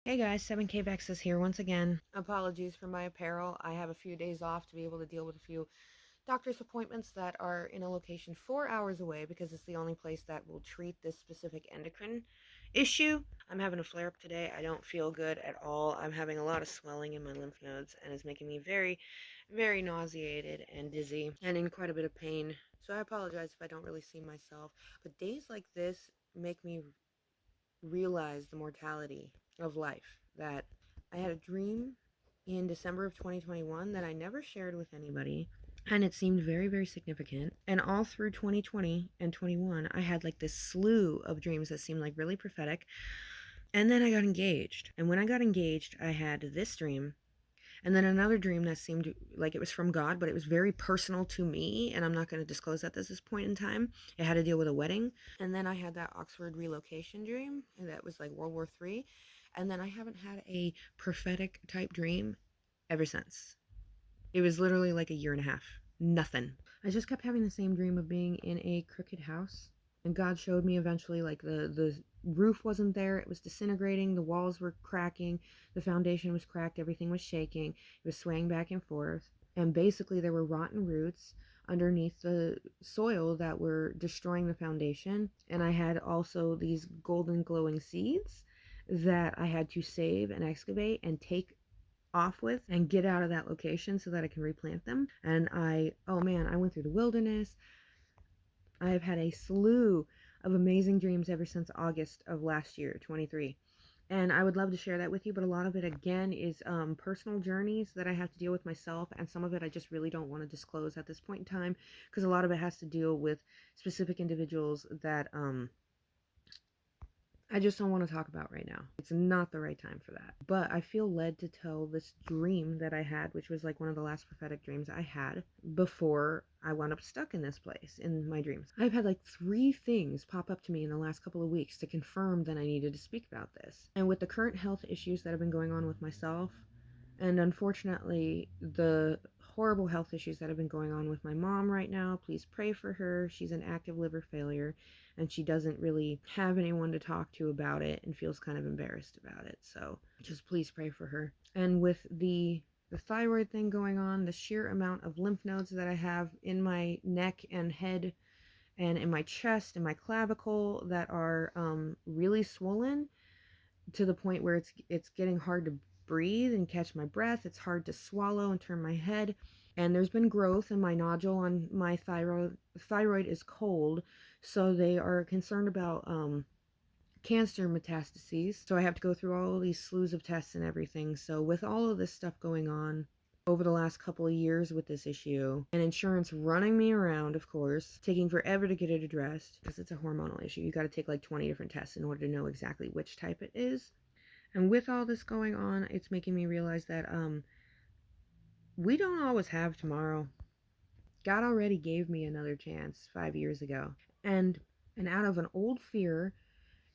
Hey guys, 7K Vexus here once again. Apologies for my apparel. I have a few days off to be able to deal with a few doctor's appointments that are in a location 4 hours away because it's the only place that will treat this specific endocrine issue. I'm having a flare up today. I don't feel good at all. I'm having a lot of swelling in my lymph nodes and it's making me very, very nauseated and dizzy and in quite a bit of pain. So I apologize if I don't really see myself. But days like this make me realize the mortality of life. That I had a dream in December of 2021 that I never shared with anybody. And it seemed very, very significant. And all through 2020 and 21, I had like this slew of dreams that seemed like really prophetic. And then I got engaged. And when I got engaged, I had this dream and then another dream that seemed like it was from God, but it was very personal to me, and I'm not going to disclose that at this point in time. It had to deal with a wedding. And then I had that Oxford relocation dream, and that was like World War III. And then I haven't had a prophetic type dream ever since. It was literally like a year and a half. Nothing. I just kept having the same dream of being in a crooked house. And God showed me eventually like the roof wasn't there. It was disintegrating. The walls were cracking. The foundation was cracked. Everything was shaking. It was swaying back and forth. And basically there were rotten roots underneath the soil that were destroying the foundation. And I had also these golden glowing seeds that I had to save and excavate and take off with and get out of that location so that I can replant them. And oh man, I went through the wilderness. I have had a slew of amazing dreams ever since August of last year, 23. And I would love to share that with you, but a lot of it again is personal journeys that I have to deal with myself, and some of it I just really don't want to disclose at this point in time because a lot of it has to deal with specific individuals that I just don't want to talk about right now. It's not the right time for that. But I feel led to tell this dream that I had, which was like one of the last prophetic dreams I had before I wound up stuck in this place in my dreams. I've had like 3 things pop up to me in the last couple of weeks to confirm that I needed to speak about this. And with the current health issues that have been going on with myself, and unfortunately, the horrible health issues that have been going on with my mom right now, please pray for her. She's an active liver failure and she doesn't really have anyone to talk to about it and feels kind of embarrassed about it. So just please pray for her. And with the thyroid thing going on, the sheer amount of lymph nodes that I have in my neck and head and in my chest and my clavicle that are really swollen to the point where it's getting hard to breathe and catch my breath. It's hard to swallow and turn my head. And there's been growth in my nodule on my thyroid. Thyroid is cold, so they are concerned about cancer metastases. So I have to go through all of these slews of tests and everything. So with all of this stuff going on over the last couple of years with this issue, and insurance running me around, of course, taking forever to get it addressed because it's a hormonal issue. You got to take like 20 different tests in order to know exactly which type it is. And with all this going on, it's making me realize that we don't always have tomorrow. God already gave me another chance 5 years ago. And out of an old fear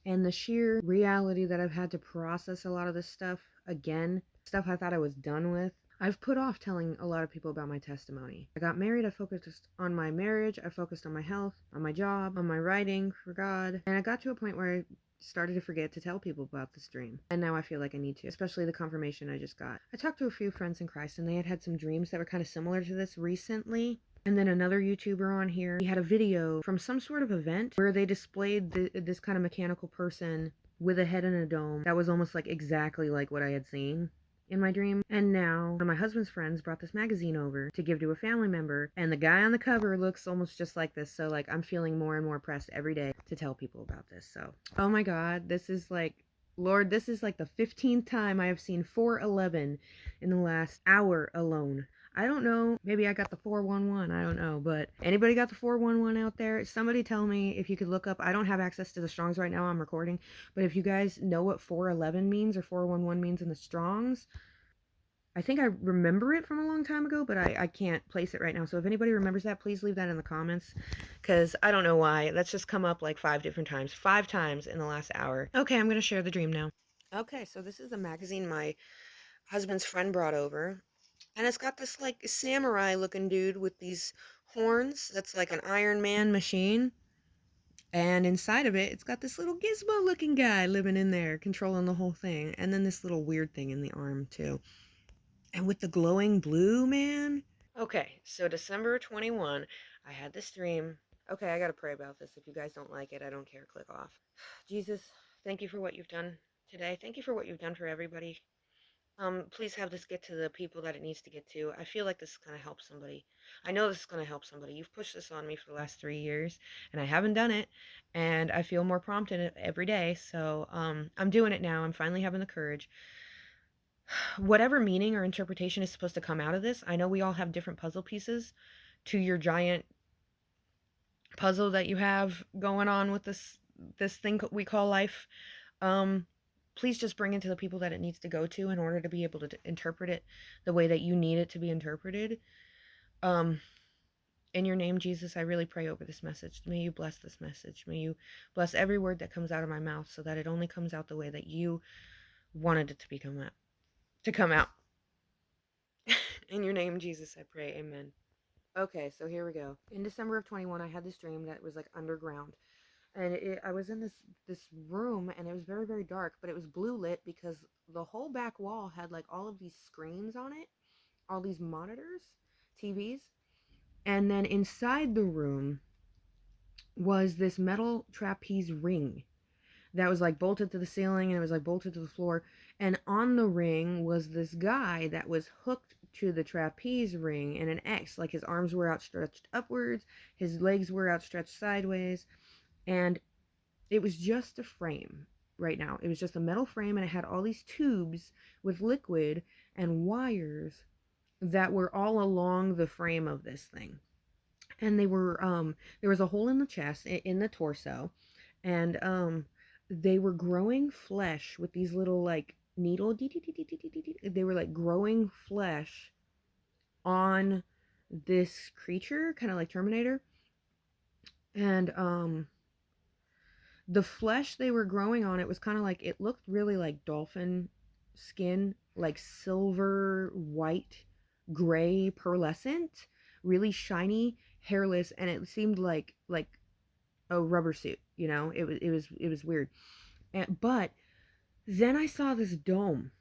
and the sheer reality that I've had to process a lot of this stuff again, stuff I thought I was done with, I've put off telling a lot of people about my testimony. I got married, I focused on my marriage, I focused on my health, on my job, on my writing for God, and I got to a point where I started to forget to tell people about this dream. And now I feel like I need to, especially the confirmation I just got. I talked to a few friends in Christ and they had had some dreams that were kind of similar to this recently. And then another YouTuber on here, he had a video from some sort of event where they displayed this kind of mechanical person with a head and a dome that was almost like exactly like what I had seen in my dream. And now one of my husband's friends brought this magazine over to give to a family member, and the guy on the cover looks almost just like this. So like I'm feeling more and more pressed every day to tell people about this. So oh my god, this is like, Lord, this is like the 15th time I have seen 411 in the last hour alone. I don't know, maybe I got the 411, I don't know, but anybody got the 411 out there? Somebody tell me if you could look up. I don't have access to the Strongs right now, I'm recording, but if you guys know what 411 means or 411 means in the Strongs, I think I remember it from a long time ago, but I can't place it right now. So if anybody remembers that, please leave that in the comments, because I don't know why. That's just come up like 5 different times. 5 times in the last hour. Okay, I'm going to share the dream now. Okay, so this is the magazine my husband's friend brought over. And it's got this like samurai looking dude with these horns that's like an Iron Man machine. And inside of it, it's got this little gizmo looking guy living in there, controlling the whole thing. And then this little weird thing in the arm, too. And with the glowing blue, man. Okay, so December 21, I had this dream. Okay, I gotta pray about this. If you guys don't like it, I don't care. Click off. Jesus, thank you for what you've done today. Thank you for what you've done for everybody. Please have this get to the people that it needs to get to. I feel like this is gonna help somebody. I know this is gonna help somebody. You've pushed this on me for the last 3 years, and I haven't done it, and I feel more prompted every day. So, I'm doing it now. I'm finally having the courage. Whatever meaning or interpretation is supposed to come out of this, I know we all have different puzzle pieces to your giant puzzle that you have going on with this thing we call life. Um, Please just bring it to the people that it needs to go to in order to be able to interpret it the way that you need it to be interpreted. Um, in your name, Jesus, I really pray over this message. May you bless this message. May you bless every word that comes out of my mouth so that it only comes out the way that you wanted it to become out, to come out. In your name, Jesus, I pray. Amen. Okay, so here we go. In December of 21, I had this dream that was like underground. And I was in this room, and it was very, very dark, but it was blue lit because the whole back wall had like all of these screens on it, all these monitors, TVs. And then inside the room was this metal trapeze ring that was like bolted to the ceiling, and it was like bolted to the floor. And on the ring was this guy that was hooked to the trapeze ring in an X. Like his arms were outstretched upwards, his legs were outstretched sideways, and it was just a frame right now. It was just a metal frame, and it had all these tubes with liquid and wires that were all along the frame of this thing. And they were there was a hole in the chest, in the torso, and they were growing flesh with these little like needle, they were like growing flesh on this creature, kind of like Terminator. And the flesh they were growing on, it was kind of like, it looked really like dolphin skin, like silver, white, gray, pearlescent, really shiny, hairless, and it seemed like a rubber suit, you know? It was weird. But then I saw this dome.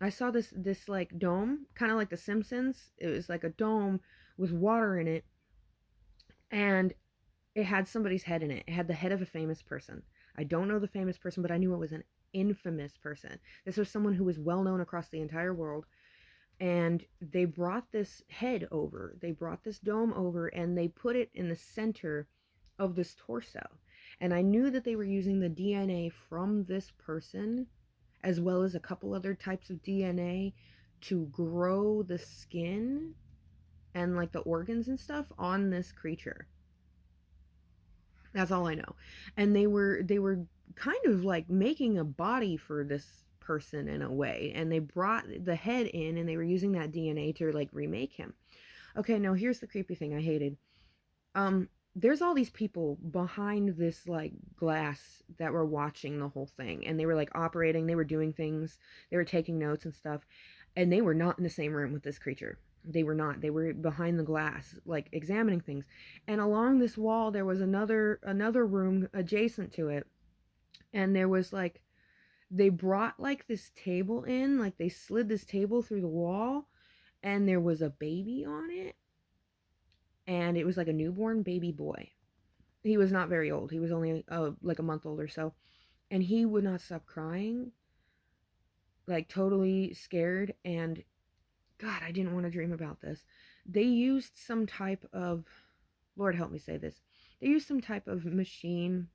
I saw this like dome, kind of like the Simpsons. It was like a dome with water in it, and it had somebody's head in it. It had the head of a famous person. I don't know the famous person, but I knew it was an infamous person. This was someone who was well known across the entire world. And they brought this head over. They brought this dome over, and they put it in the center of this torso. And I knew that they were using the DNA from this person, as well as a couple other types of DNA, to grow the skin and like the organs and stuff on this creature. That's all I know. And they were kind of like making a body for this person in a way, and they brought the head in, and they were using that DNA to like remake him. Okay, now here's the creepy thing I hated. There's all these people behind this like glass that were watching the whole thing, and they were like operating, they were doing things, they were taking notes and stuff, and they were not in the same room with this creature. They were not. They were behind the glass, like examining things. And along this wall there was another room adjacent to it, and there was like, they brought like this table in, like they slid this table through the wall, and there was a baby on it, and it was like a newborn baby boy. He was not very old. He was only like a month old or so, and he would not stop crying, like totally scared. And God, I didn't want to dream about this. They used some type of, Lord help me say this, they used some type of machine,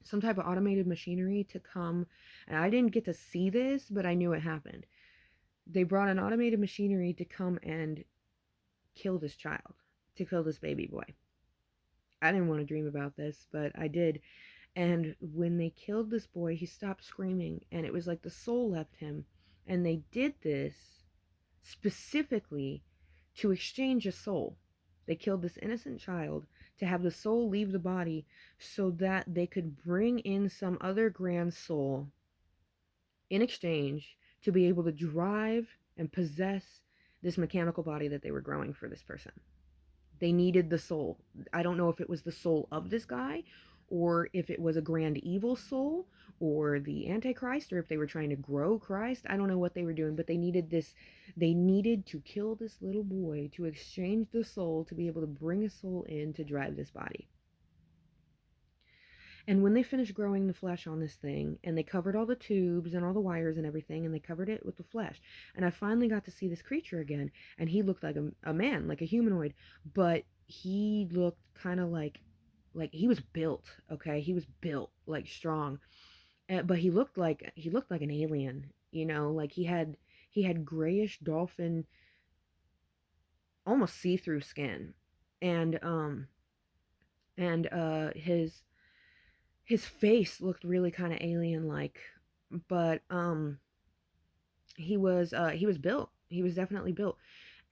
some type of automated machinery to come, and I didn't get to see this, but I knew it happened. They brought an automated machinery to come and kill this child, to kill this baby boy. I didn't want to dream about this, but I did. And when they killed this boy, he stopped screaming, and it was like the soul left him. And they did this specifically to exchange a soul. They killed this innocent child to have the soul leave the body so that they could bring in some other grand soul in exchange to be able to drive and possess this mechanical body that they were growing for this person. They needed the soul. I don't know if it was the soul of this guy, or if it was a grand evil soul, or the Antichrist, or if they were trying to grow Christ. I don't know what they were doing, but they needed this. They needed to kill this little boy to exchange the soul to be able to bring a soul in to drive this body. And when they finished growing the flesh on this thing, and they covered all the tubes and all the wires and everything, and they covered it with the flesh, and I finally got to see this creature again, and he looked like a man, like a humanoid, but he looked kind of like he was built, okay? He was built like strong, but he looked like an alien, like he had grayish dolphin, almost see-through skin, and his face looked really kind of alien like, but he was built. He was definitely built.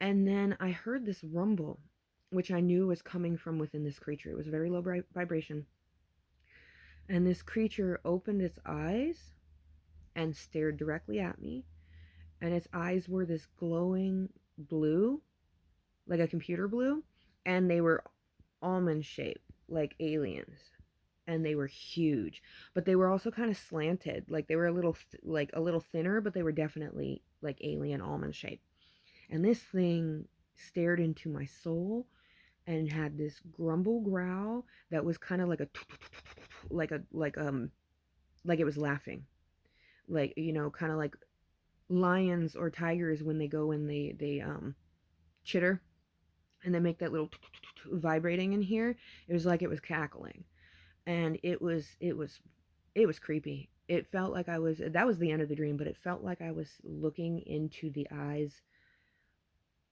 And then I heard this rumble, which I knew was coming from within this creature. It was very low vibration. And this creature opened its eyes and stared directly at me. And its eyes were this glowing blue, like a computer blue, and they were almond shaped, like aliens. And they were huge, but they were also kind of slanted. Like they were a little thinner, but they were definitely like alien almond shaped. And this thing stared into my soul and had this grumble growl that was kind of like a like it was laughing, like kind of like lions or tigers when they go and they chitter and they make that little vibrating in here. It was like it was cackling, and it was creepy. It felt like that was the end of the dream, but it felt like I was looking into the eyes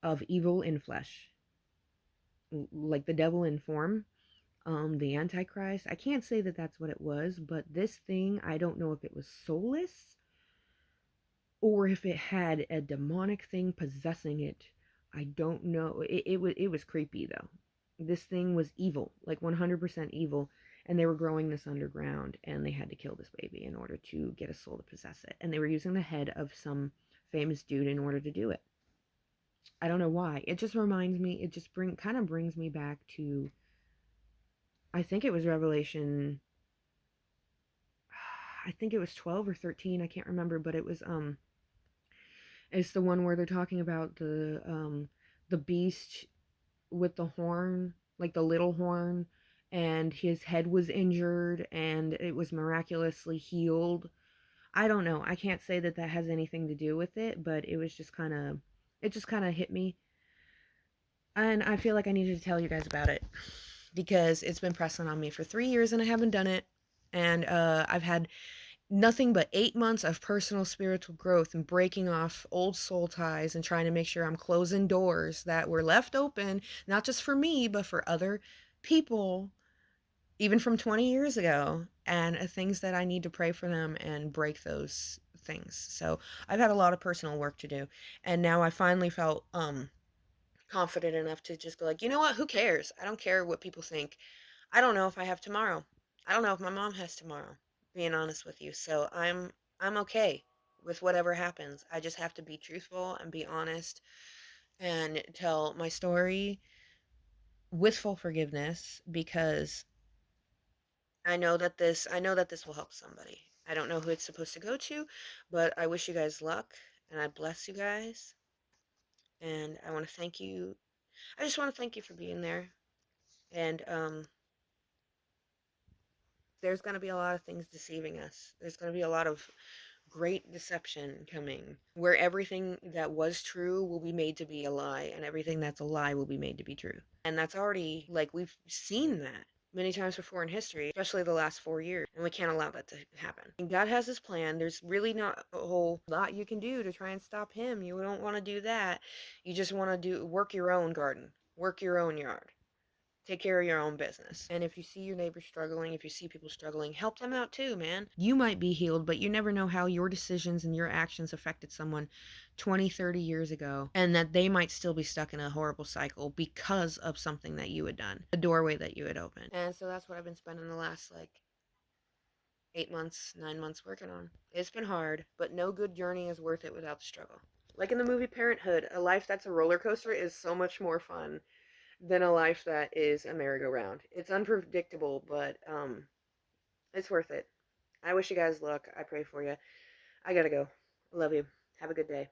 of evil in flesh, like the devil in form, the Antichrist. I can't say that that's what it was, but this thing, I don't know if it was soulless or if it had a demonic thing possessing it. I don't know. It was creepy though. This thing was evil, like 100% evil, and they were growing this underground, and they had to kill this baby in order to get a soul to possess it. And they were using the head of some famous dude in order to do it. I don't know why. It just reminds me. It just kind of brings me back to. I think it was Revelation. I think it was 12 or 13. I can't remember, but it's the one where they're talking about the beast with the horn, like the little horn, and his head was injured and it was miraculously healed. I don't know. I can't say that that has anything to do with it, but it just kind of hit me. And I feel like I needed to tell you guys about it because it's been pressing on me for 3 years and I haven't done it. And I've had nothing but 8 months of personal spiritual growth and breaking off old soul ties and trying to make sure I'm closing doors that were left open, not just for me, but for other people, even from 20 years ago, and things that I need to pray for them and break those things. So I've had a lot of personal work to do. And now I finally felt confident enough to just go like, you know what? Who cares? I don't care what people think. I don't know if I have tomorrow. I don't know if my mom has tomorrow, being honest with you. So I'm okay with whatever happens. I just have to be truthful and be honest and tell my story with full forgiveness because I know that this will help somebody. I don't know who it's supposed to go to, but I wish you guys luck and I bless you guys. And I want to thank you. I just want to thank you for being there. And there's going to be a lot of things deceiving us. There's going to be a lot of great deception coming where everything that was true will be made to be a lie and everything that's a lie will be made to be true. And that's already, like, we've seen that many times before in history, especially the last 4 years, and we can't allow that to happen. And God has his plan. There's really not a whole lot you can do to try and stop him. You don't want to do that. You just want to work your own garden, work your own yard. Take care of your own business. And if you see your neighbors struggling, if you see people struggling, help them out too, man. You might be healed, but you never know how your decisions and your actions affected someone 20, 30 years ago, and that they might still be stuck in a horrible cycle because of something that you had done, a doorway that you had opened. And so that's what I've been spending the last, like, 8 months, 9 months working on. It's been hard, but no good journey is worth it without the struggle. Like in the movie Parenthood, a life that's a roller coaster is so much more fun than a life that is a merry-go-round. It's unpredictable, but it's worth it. I wish you guys luck. I pray for you. I gotta go. Love you. Have a good day.